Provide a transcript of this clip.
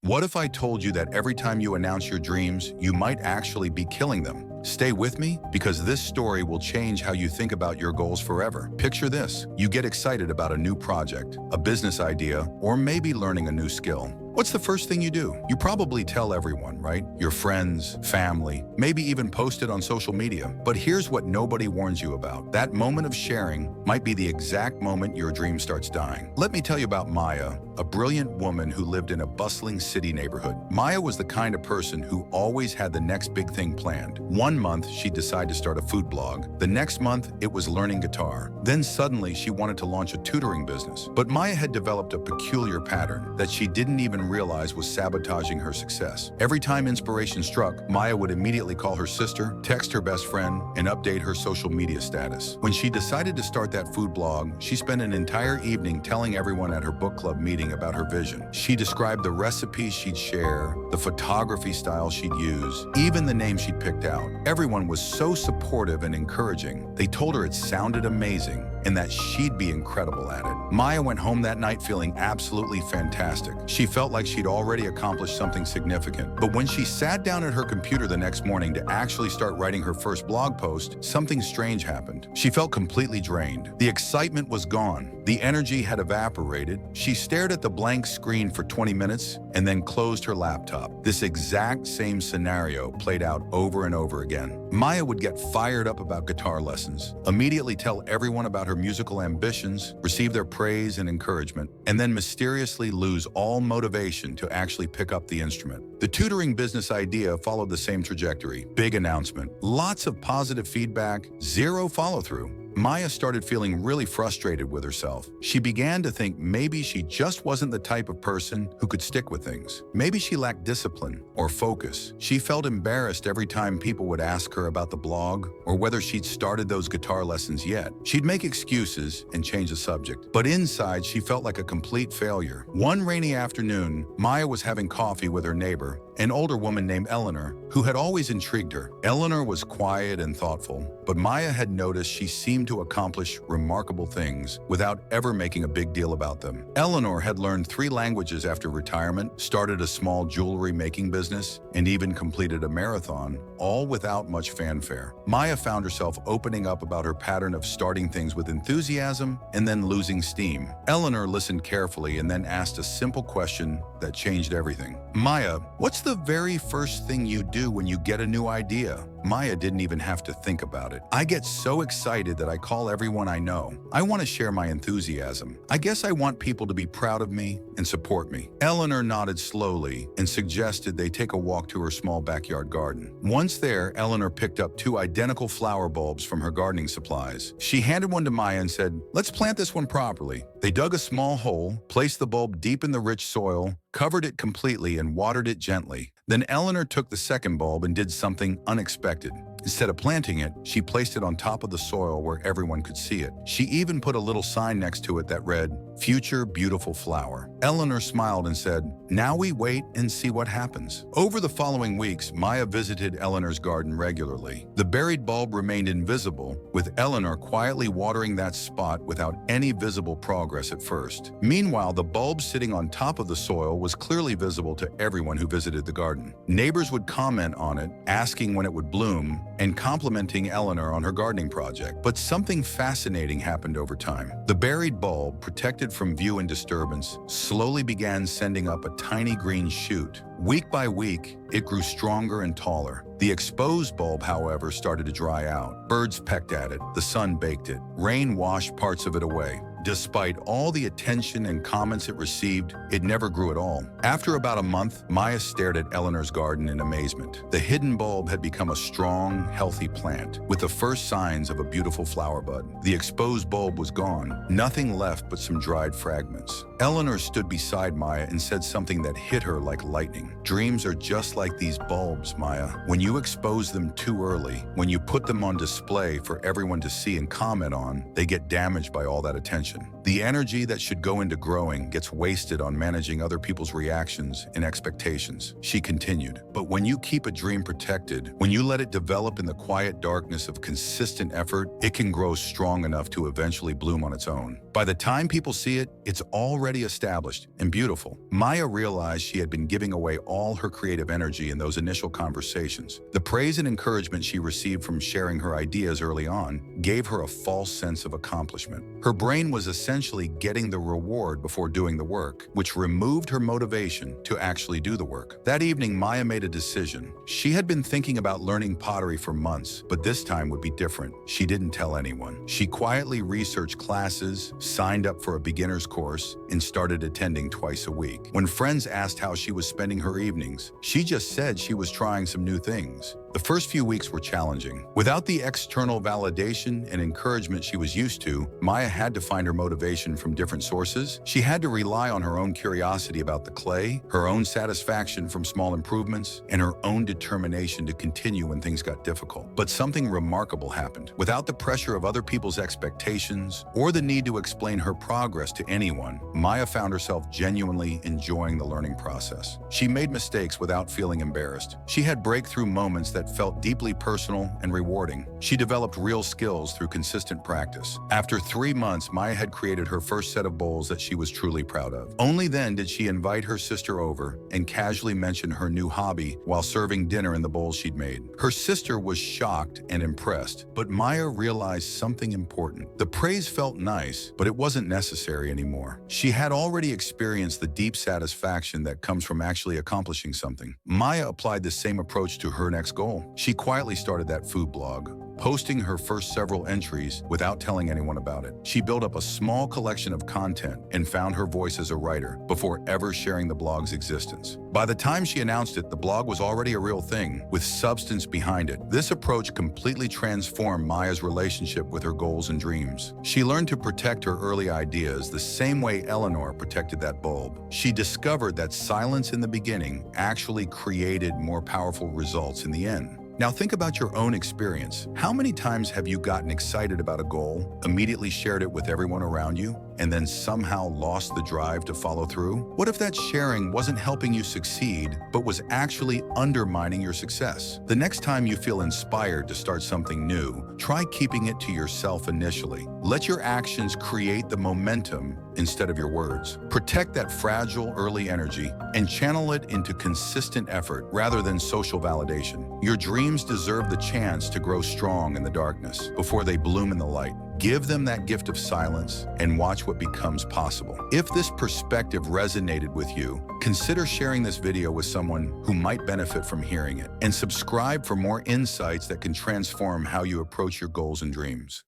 What if I told you that every time you announce your dreams, you might actually be killing them? Stay with me because this story will change how you think about your goals forever. Picture this. You get excited about a new project, a business idea, or maybe learning a new skill. What's the first thing you do? You probably tell everyone, right? Your friends, family, maybe even post it on social media. But here's what nobody warns you about. That moment of sharing might be the exact moment your dream starts dying. Let me tell you about Maya, a brilliant woman who lived in a bustling city neighborhood. Maya was the kind of person who always had the next big thing planned. One month, she'd decide to start a food blog. The next month, it was learning guitar. Then suddenly, she wanted to launch a tutoring business. But Maya had developed a peculiar pattern that she didn't even realize was sabotaging her success. Every time inspiration struck, Maya would immediately call her sister, text her best friend, and update her social media status. When she decided to start that food blog, she spent an entire evening telling everyone at her book club meeting about her vision. She described the recipes she'd share, the photography style she'd use, even the name she'd picked out. Everyone was so supportive and encouraging. They told her it sounded amazing and that she'd be incredible at it. Maya went home that night feeling absolutely fantastic. She felt like she'd already accomplished something significant. But when she sat down at her computer the next morning to actually start writing her first blog post, something strange happened. She felt completely drained. The excitement was gone. The energy had evaporated. She stared at the blank screen for 20 minutes and then closed her laptop. This exact same scenario played out over and over again. Maya would get fired up about guitar lessons, immediately tell everyone about her musical ambitions, receive their praise and encouragement, and then mysteriously lose all motivation to actually pick up the instrument. The tutoring business idea followed the same trajectory. Big announcement, lots of positive feedback, zero follow-through. Maya started feeling really frustrated with herself. She began to think maybe she just wasn't the type of person who could stick with things. Maybe she lacked discipline or focus. She felt embarrassed every time people would ask her about the blog or whether she'd started those guitar lessons yet. She'd make excuses and change the subject. But inside, she felt like a complete failure. One rainy afternoon, Maya was having coffee with her neighbor, an older woman named Eleanor, who had always intrigued her. Eleanor was quiet and thoughtful, but Maya had noticed she seemed to accomplish remarkable things without ever making a big deal about them. Eleanor had learned 3 languages after retirement, started a small jewelry making business, and even completed a marathon, all without much fanfare. Maya found herself opening up about her pattern of starting things with enthusiasm and then losing steam. Eleanor listened carefully and then asked a simple question that changed everything. Maya, what's the very first thing you do when you get a new idea? Maya didn't even have to think about it. I get so excited that I call everyone I know. I want to share my enthusiasm. I guess I want people to be proud of me and support me. Eleanor nodded slowly and suggested they take a walk to her small backyard garden. Once there, Eleanor picked up 2 identical flower bulbs from her gardening supplies. She handed one to Maya and said, "Let's plant this one properly." They dug a small hole, placed the bulb deep in the rich soil, covered it completely, and watered it gently. Then Eleanor took the second bulb and did something unexpected. Instead of planting it, she placed it on top of the soil where everyone could see it. She even put a little sign next to it that read, "Future Beautiful Flower." Eleanor smiled and said, "Now we wait and see what happens." Over the following weeks, Maya visited Eleanor's garden regularly. The buried bulb remained invisible, with Eleanor quietly watering that spot without any visible progress at first. Meanwhile, the bulb sitting on top of the soil was clearly visible to everyone who visited the garden. Neighbors would comment on it, asking when it would bloom, and complimenting Eleanor on her gardening project. But something fascinating happened over time. The buried bulb, protected from view and disturbance, slowly began sending up a tiny green shoot. Week by week, it grew stronger and taller. The exposed bulb, however, started to dry out. Birds pecked at it, the sun baked it, rain washed parts of it away. Despite all the attention and comments it received, it never grew at all. After about a month, Maya stared at Eleanor's garden in amazement. The hidden bulb had become a strong, healthy plant, with the first signs of a beautiful flower bud. The exposed bulb was gone, nothing left but some dried fragments. Eleanor stood beside Maya and said something that hit her like lightning. "Dreams are just like these bulbs, Maya. When you expose them too early, when you put them on display for everyone to see and comment on, they get damaged by all that attention. The energy that should go into growing gets wasted on managing other people's reactions and expectations." She continued, "But when you keep a dream protected, when you let it develop in the quiet darkness of consistent effort, it can grow strong enough to eventually bloom on its own." By the time people see it, it's already established and beautiful. Maya realized she had been giving away all her creative energy in those initial conversations. The praise and encouragement she received from sharing her ideas early on gave her a false sense of accomplishment. Her brain was essentially getting the reward before doing the work, which removed her motivation to actually do the work. That evening, Maya made a decision. She had been thinking about learning pottery for months, but this time would be different. She didn't tell anyone. She quietly researched classes, signed up for a beginner's course, and started attending twice a week. When friends asked how she was spending her evenings, she just said she was trying some new things. The first few weeks were challenging. Without the external validation and encouragement she was used to, Maya had to find her motivation from different sources. She had to rely on her own curiosity about the clay, her own satisfaction from small improvements, and her own determination to continue when things got difficult. But something remarkable happened. Without the pressure of other people's expectations or the need to explain her progress to anyone, Maya found herself genuinely enjoying the learning process. She made mistakes without feeling embarrassed. She had breakthrough moments that felt deeply personal and rewarding. She developed real skills through consistent practice. After 3 months, Maya had created her first set of bowls that she was truly proud of. Only then did she invite her sister over and casually mention her new hobby while serving dinner in the bowls she'd made. Her sister was shocked and impressed, but Maya realized something important. The praise felt nice, but it wasn't necessary anymore. She had already experienced the deep satisfaction that comes from actually accomplishing something. Maya applied the same approach to her next goal. She quietly started that food blog, posting her first several entries without telling anyone about it. She built up a small collection of content and found her voice as a writer before ever sharing the blog's existence. By the time she announced it, the blog was already a real thing, with substance behind it. This approach completely transformed Maya's relationship with her goals and dreams. She learned to protect her early ideas the same way Eleanor protected that bulb. She discovered that silence in the beginning actually created more powerful results in the end. Now think about your own experience. How many times have you gotten excited about a goal, immediately shared it with everyone around you, and then somehow lost the drive to follow through? What if that sharing wasn't helping you succeed, but was actually undermining your success? The next time you feel inspired to start something new, try keeping it to yourself initially. Let your actions create the momentum instead of your words. Protect that fragile early energy and channel it into consistent effort rather than social validation. Your dreams deserve the chance to grow strong in the darkness before they bloom in the light. Give them that gift of silence and watch what becomes possible. If this perspective resonated with you, consider sharing this video with someone who might benefit from hearing it, and subscribe for more insights that can transform how you approach your goals and dreams.